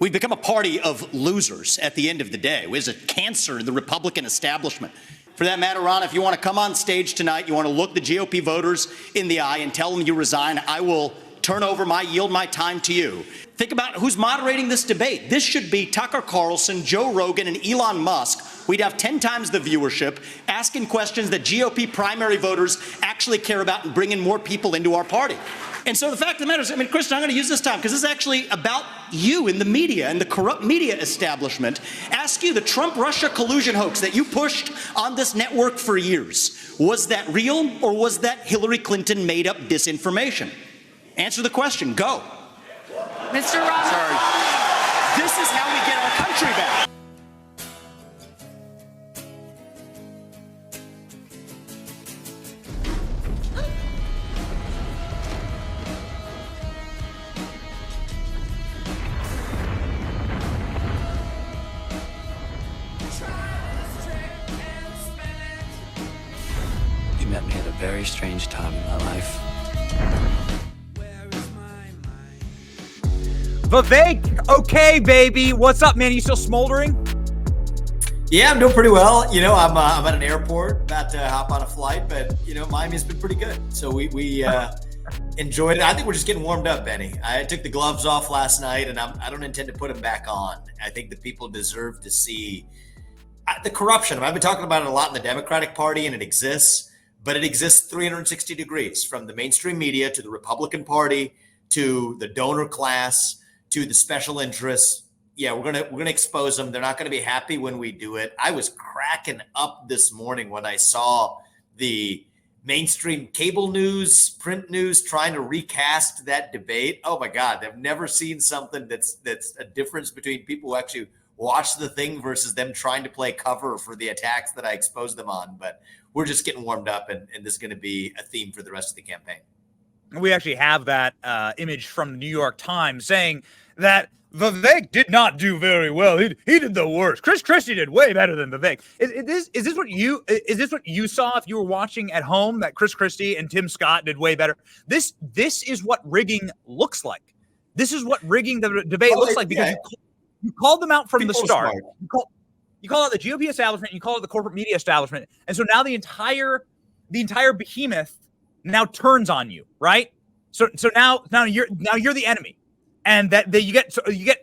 We've become a party of losers at the end of the day. There's a cancer in the Republican establishment. For that matter, Ronna, if you want to come on stage tonight, you want to look the GOP voters in the eye and tell them you resign, I will yield my time to you. Think about who's moderating this debate. This should be Tucker Carlson, Joe Rogan, and Elon Musk. We'd have 10 times the viewership, asking questions that GOP primary voters actually care about and bringing more people into our party. And so the fact of the matter is, Kristen, I'm going to use this time because this is actually about you in the media and the corrupt media establishment. Ask you, the Trump-Russia collusion hoax that you pushed on this network for years, was that real or was that Hillary Clinton made-up disinformation? Answer the question. Go. Mr. Ronna. Sorry. This is how we get our country back. You met me at a very strange time in my life. Vivek, okay, baby. What's up, man? You still smoldering? Yeah, I'm doing pretty well. I'm at an airport, about to hop on a flight, but Miami's been pretty good. So we enjoyed it. I think we're just getting warmed up, Benny. I took the gloves off last night, and I don't intend to put them back on. I think the people deserve to see the corruption. I've been talking about it a lot in the Democratic Party, and it exists, but it exists 360 degrees from the mainstream media to the Republican Party to the donor class to the special interests. Yeah, we're gonna expose them. They're not gonna be happy when we do it. I was cracking up this morning when I saw the mainstream cable news, print news trying to recast that debate. Oh my God, I've never seen something that's a difference between people who actually watch the thing versus them trying to play cover for the attacks that I exposed them on. But we're just getting warmed up, and this is going to be a theme for the rest of the campaign. We actually have that image from the New York Times saying that Vivek did not do very well. He did the worst. Chris Christie did way better than Vivek. Is this what you saw if you were watching at home, that Chris Christie and Tim Scott did way better? This is what rigging looks like. This is what rigging the debate looks like, because you called them out from the start. You call out the GOP establishment. You call it the corporate media establishment, and so now the entire behemoth now turns on you, right? So now you're the enemy. And that you get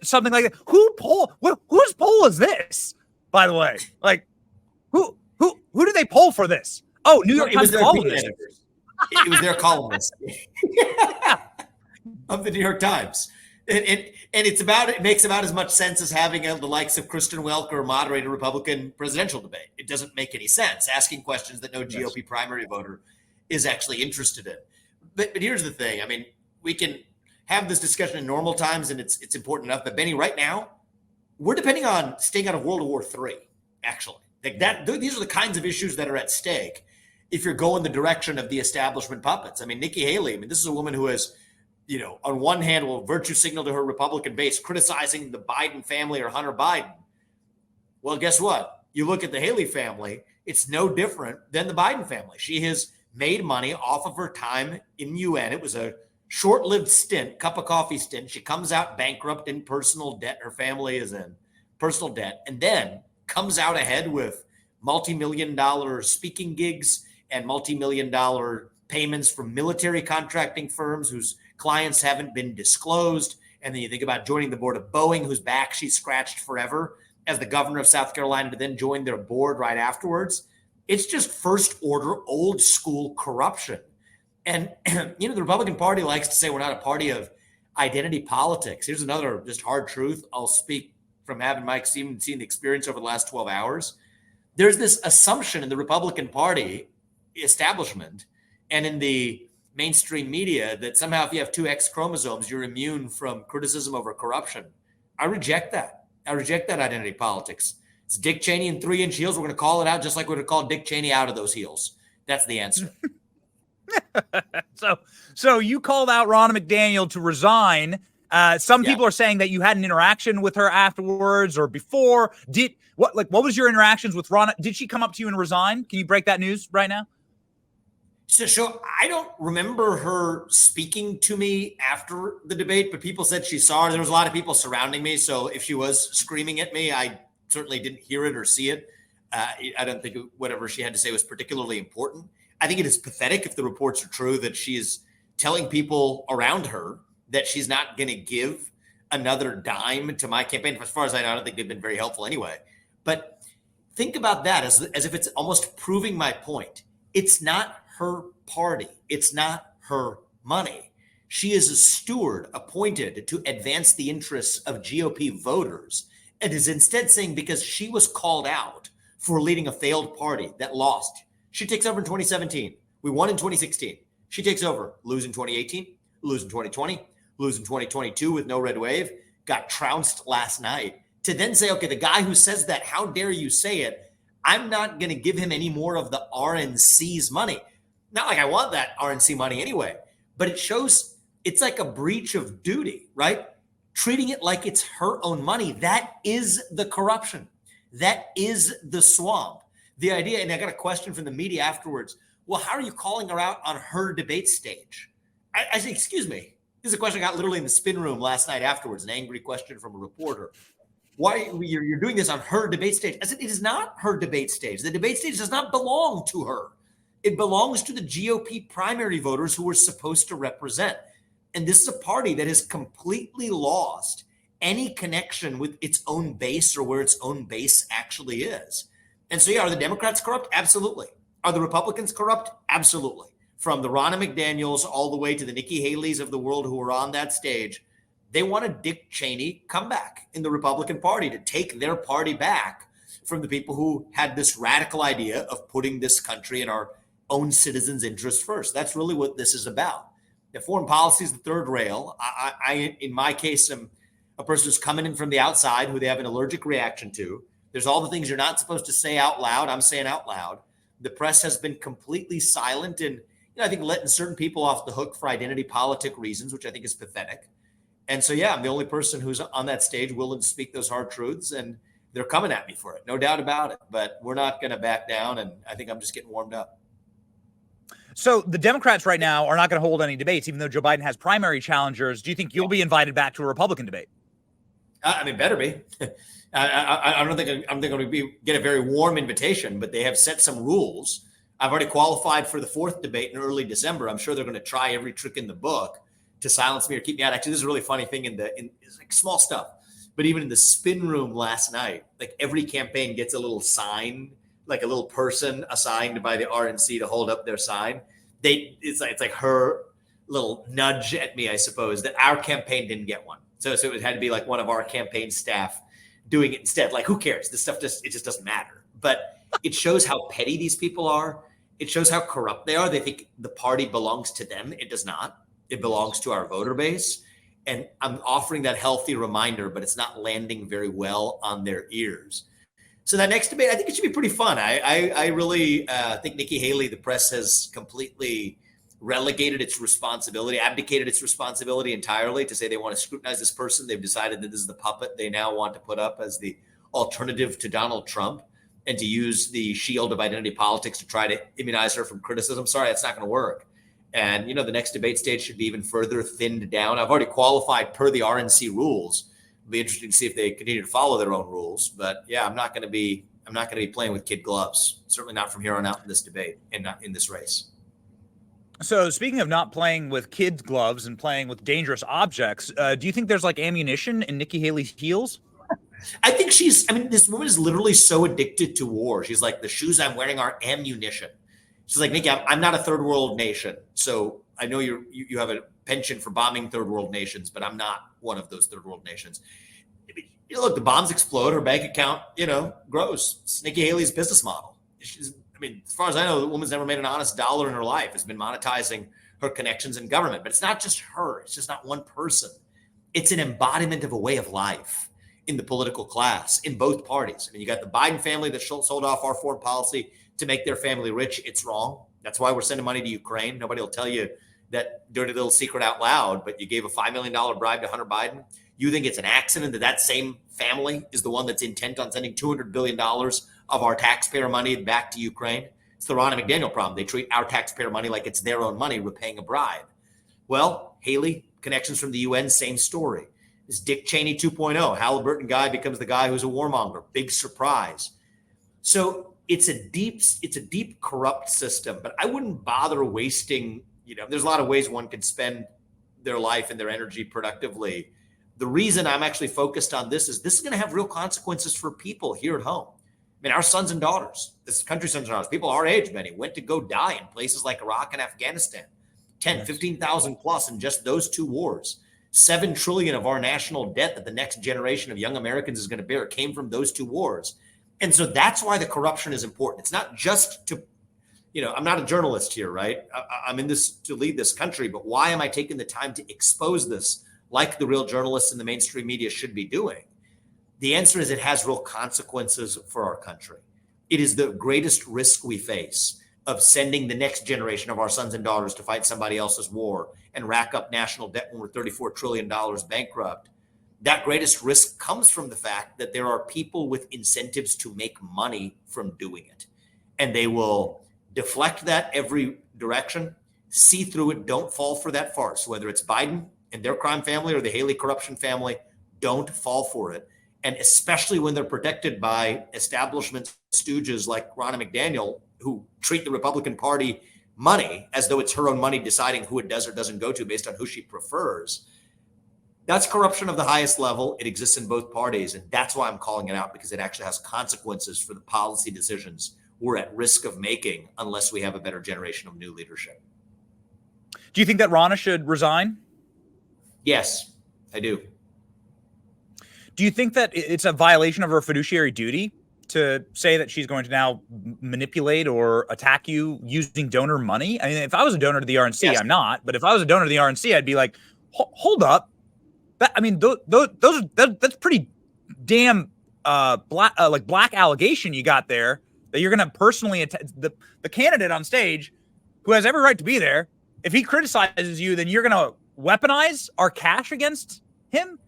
something like that. Whose poll is this, by the way? Like, who did they poll for this? Oh, New York Times columnist. It was their columnist of the New York Times, and it makes about as much sense as having the likes of Kristen Welker moderate a Republican presidential debate. It doesn't make any sense asking questions that no GOP primary voter is actually interested in. But here's the thing. We can have this discussion in normal times, and it's important enough. But Benny, right now, we're depending on staying out of World War III. Actually, like that, these are the kinds of issues that are at stake if you're going the direction of the establishment puppets. Nikki Haley. This is a woman who has, on one hand, will virtue signal to her Republican base, criticizing the Biden family or Hunter Biden. Well, guess what? You look at the Haley family; it's no different than the Biden family. She has made money off of her time in UN. It was a short-lived stint, cup of coffee stint. She comes out bankrupt in personal debt. Her family is in personal debt, and then comes out ahead with multi-million-dollar speaking gigs and multi-million-dollar payments from military contracting firms whose clients haven't been disclosed. And then you think about joining the board of Boeing, whose back she scratched forever as the governor of South Carolina, to then join their board right afterwards. It's just first-order, old-school corruption. And, the Republican Party likes to say we're not a party of identity politics. Here's another just hard truth. I'll speak from having Mike seen the experience over the last 12 hours. There's this assumption in the Republican Party establishment and in the mainstream media that somehow if you have two X chromosomes, you're immune from criticism over corruption. I reject that. I reject that identity politics. It's Dick Cheney in 3-inch heels. We're going to call it out just like we're going to call Dick Cheney out of those heels. That's the answer. So you called out Ronna McDaniel to resign. Some people are saying that you had an interaction with her afterwards or before. What was your interactions with Ronna? Did she come up to you and resign? Can you break that news right now? So I don't remember her speaking to me after the debate, but people said she saw her. There was a lot of people surrounding me. So if she was screaming at me, I certainly didn't hear it or see it. I don't think whatever she had to say was particularly important. I think it is pathetic if the reports are true that she is telling people around her that she's not going to give another dime to my campaign. As far as I know, I don't think they've been very helpful anyway. But think about that as if it's almost proving my point. It's not her party. It's not her money. She is a steward appointed to advance the interests of GOP voters and is instead saying because she was called out for leading a failed party that lost. She takes over in 2017. We won in 2016. She takes over, lose in 2018, lose in 2020, lose in 2022 with no red wave, got trounced last night. To then say, okay, the guy who says that, how dare you say it? I'm not going to give him any more of the RNC's money. Not like I want that RNC money anyway, but it shows it's like a breach of duty, right? Treating it like it's her own money. That is the corruption. That is the swamp. The idea, and I got a question from the media afterwards. Well, how are you calling her out on her debate stage? I said, excuse me. This is a question I got literally in the spin room last night afterwards, an angry question from a reporter. Why you're doing this on her debate stage? I said, it is not her debate stage. The debate stage does not belong to her. It belongs to the GOP primary voters who we're supposed to represent. And this is a party that has completely lost any connection with its own base or where its own base actually is. And so, yeah, are the Democrats corrupt? Absolutely. Are the Republicans corrupt? Absolutely. From the Ronna McDaniel's all the way to the Nikki Haley's of the world who are on that stage, they want a Dick Cheney comeback in the Republican Party to take their party back from the people who had this radical idea of putting this country in our own citizens' interests first. That's really what this is about. The foreign policy is the third rail. I in my case, am a person who's coming in from the outside who they have an allergic reaction to. There's all the things you're not supposed to say out loud. I'm saying out loud. The press has been completely silent and, I think letting certain people off the hook for identity politic reasons, which I think is pathetic. And so, yeah, I'm the only person who's on that stage willing to speak those hard truths, and they're coming at me for it. No doubt about it. But we're not going to back down, and I think I'm just getting warmed up. So the Democrats right now are not going to hold any debates, even though Joe Biden has primary challengers. Do you think you'll be invited back to a Republican debate? I mean, better be. I don't think I'm going to get a very warm invitation, but they have set some rules. I've already qualified for the fourth debate in early December. I'm sure they're going to try every trick in the book to silence me or keep me out. Actually, this is a really funny thing it's like small stuff, but even in the spin room last night, like every campaign gets a little sign, like a little person assigned by the RNC to hold up their sign. It's like her little nudge at me, I suppose, that our campaign didn't get one. So it had to be like one of our campaign staff doing it instead. Like, who cares? This stuff just doesn't matter. But it shows how petty these people are. It shows how corrupt they are. They think the party belongs to them. It does not. It belongs to our voter base. And I'm offering that healthy reminder, but it's not landing very well on their ears. So that next debate, I think it should be pretty fun. I really think Nikki Haley, the press has completely relegated its responsibility, abdicated its responsibility entirely to say they want to scrutinize this person. They've decided that this is the puppet they now want to put up as the alternative to Donald Trump and to use the shield of identity politics to try to immunize her from criticism. Sorry, that's not going to work. And, the next debate stage should be even further thinned down. I've already qualified per the RNC rules. It'll be interesting to see if they continue to follow their own rules. But yeah, I'm not going to be playing with kid gloves. Certainly not from here on out in this debate and not in this race. So speaking of not playing with kids' gloves and playing with dangerous objects, do you think there's like ammunition in Nikki Haley's heels? I think this woman is literally so addicted to war. She's like, the shoes I'm wearing are ammunition. She's like, Nikki, I'm not a third world nation. So I know you have a penchant for bombing third world nations, but I'm not one of those third world nations. Look, the bombs explode, her bank account, grows. It's Nikki Haley's business model. As far as I know, the woman's never made an honest dollar in her life, has been monetizing her connections in government. But it's not just her. It's just not one person. It's an embodiment of a way of life in the political class, in both parties. You got the Biden family that sold off our foreign policy to make their family rich. It's wrong. That's why we're sending money to Ukraine. Nobody will tell you that dirty little secret out loud, but you gave a $5 million bribe to Hunter Biden. You think it's an accident that same family is the one that's intent on sending $200 billion of our taxpayer money back to Ukraine? It's the Ronna McDaniel problem. They treat our taxpayer money like it's their own money. We're paying a bribe. Well, Haley, connections from the UN, same story. This Dick Cheney 2.0, Halliburton guy becomes the guy who's a warmonger. Big surprise. So it's a deep corrupt system, but I wouldn't bother wasting, there's a lot of ways one can spend their life and their energy productively. The reason I'm actually focused on this is going to have real consequences for people here at home. I mean, our sons and daughters, this country's sons and daughters, people our age, many, went to go die in places like Iraq and Afghanistan. 10, 15,000 plus in just those two wars. 7 trillion of our national debt that the next generation of young Americans is going to bear came from those two wars. And so that's why the corruption is important. It's not just to, I'm not a journalist here, right? I'm in this to lead this country, but why am I taking the time to expose this like the real journalists in the mainstream media should be doing? The answer is it has real consequences for our country. It is the greatest risk we face of sending the next generation of our sons and daughters to fight somebody else's war and rack up national debt when we're $34 trillion bankrupt. That greatest risk comes from the fact that there are people with incentives to make money from doing it. And they will deflect that every direction, see through it, don't fall for that farce, whether it's Biden and their crime family or the Haley corruption family, don't fall for it. And especially when they're protected by establishment stooges like Ronna McDaniel, who treat the Republican Party money as though it's her own money, deciding who it does or doesn't go to based on who she prefers. That's corruption of the highest level. It exists in both parties. And that's why I'm calling it out, because it actually has consequences for the policy decisions we're at risk of making unless we have a better generation of new leadership. Do you think that Ronna should resign? Yes, I do. Do you think that it's a violation of her fiduciary duty to say that she's going to now manipulate or attack you using donor money? I mean, if I was a donor to the RNC, yes. I'm not. But if I was a donor to the RNC, I'd be like, hold up. That's pretty damn black allegation you got there, that you're going to personally attack the candidate on stage who has every right to be there. If he criticizes you, then you're going to weaponize our cash against him?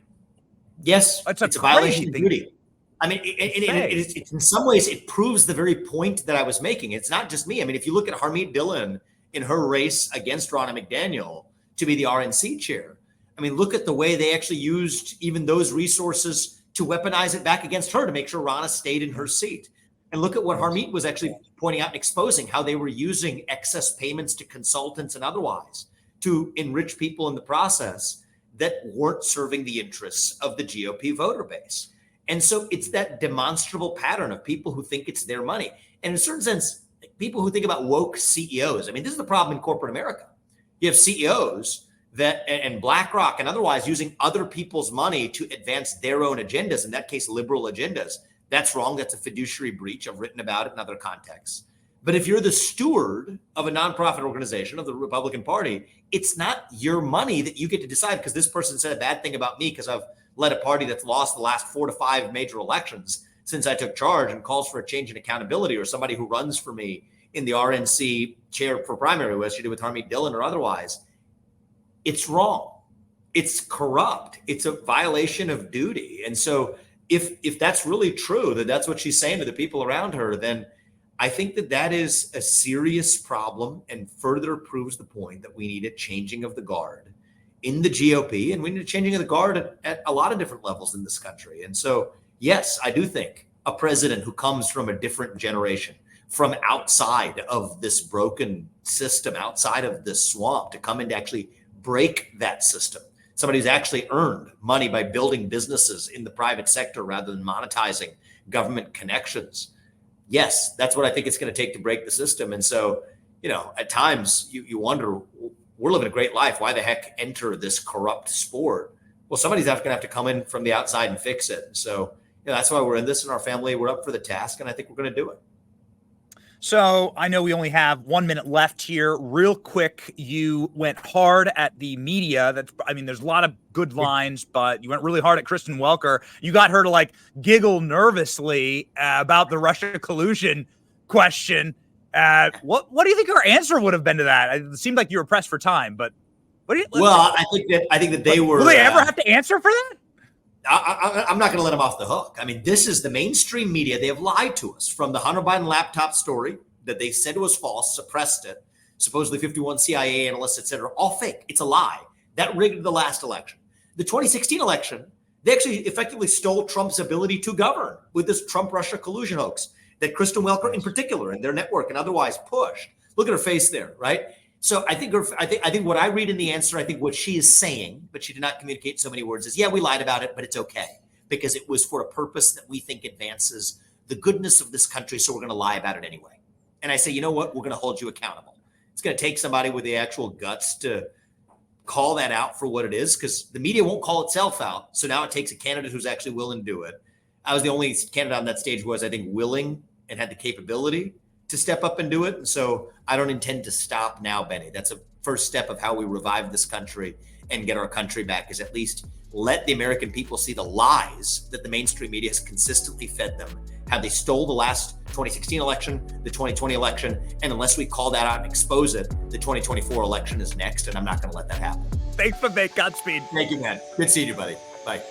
Yes, it's a violation of duty. I mean, it's in some ways, it proves the very point that I was making. It's not just me. I mean, if you look at Harmeet Dillon in her race against Ronna McDaniel to be the RNC chair, I mean, look at the way they actually used even those resources to weaponize it back against her to make sure Ronna stayed in her seat. And look at what Harmeet was actually pointing out and exposing, how they were using excess payments to consultants and otherwise to enrich people in the process that weren't serving the interests of the GOP voter base. And so it's that demonstrable pattern of people who think it's their money. And in a certain sense, people who think about woke CEOs. I mean, this is the problem in corporate America. You have CEOs that, and BlackRock and otherwise, using other people's money to advance their own agendas, in that case, liberal agendas. That's wrong. That's a fiduciary breach. I've written about it in other contexts. But if you're the steward of a nonprofit organization of the Republican Party, it's not your money that you get to decide because this person said a bad thing about me because I've led a party that's lost the last 4 to 5 major elections since I took charge, and calls for a change in accountability, or somebody who runs for me in the RNC chair for primary, as you did with Harmeet Dillon or otherwise. It's wrong. It's corrupt. It's a violation of duty. And so if that's really true, that that's what she's saying to the people around her, then I think that is a serious problem and further proves the point that we need a changing of the guard in the GOP, and we need a changing of the guard at a lot of different levels in this country. And so, yes, I do think a president who comes from a different generation, from outside of this broken system, outside of this swamp, to come in to actually break that system, somebody who's actually earned money by building businesses in the private sector rather than monetizing government connections. Yes, that's what I think it's going to take to break the system. And so, at times you wonder, we're living a great life. Why the heck enter this corrupt sport? Well, somebody's going to have to come in from the outside and fix it. So that's why we're in this in our family. We're up for the task, and I think we're going to do it. So I know we only have 1 minute left here. Real quick, you went hard at the media. There's a lot of good lines, but you went really hard at Kristen Welker. You got her to giggle nervously about the Russia collusion question. What do you think her answer would have been to that? It seemed like you were pressed for time, but what do you? Well, I think that they were. Will they ever have to answer for that? I'm not going to let them off the hook. I mean, this is the mainstream media. They have lied to us, from the Hunter Biden laptop story that they said was false, suppressed it, supposedly 51 CIA analysts, et cetera, all fake. It's a lie. That rigged the last election. The 2016 election, they actually effectively stole Trump's ability to govern with this Trump-Russia collusion hoax that Kristen Welker in particular and their network and otherwise pushed. Look at her face there, right? So I think what I read in the answer, I think what she is saying, but she did not communicate in so many words, is, yeah, we lied about it, but it's okay because it was for a purpose that we think advances the goodness of this country, so we're going to lie about it anyway. And I say, you know what? We're going to hold you accountable. It's going to take somebody with the actual guts to call that out for what it is, because the media won't call itself out. So now it takes a candidate who's actually willing to do it. I was the only candidate on that stage who was, I think, willing and had the capability to step up and do it. And so I don't intend to stop now, Benny. That's a first step of how we revive this country and get our country back, is at least let the American people see the lies that the mainstream media has consistently fed them, how they stole the last 2016 election, the 2020 election, and unless we call that out and expose it, the 2024 election is next, and I'm not going to let that happen. Thanks, Vivek. Godspeed. Thank you, man. Good seeing you, buddy. Bye.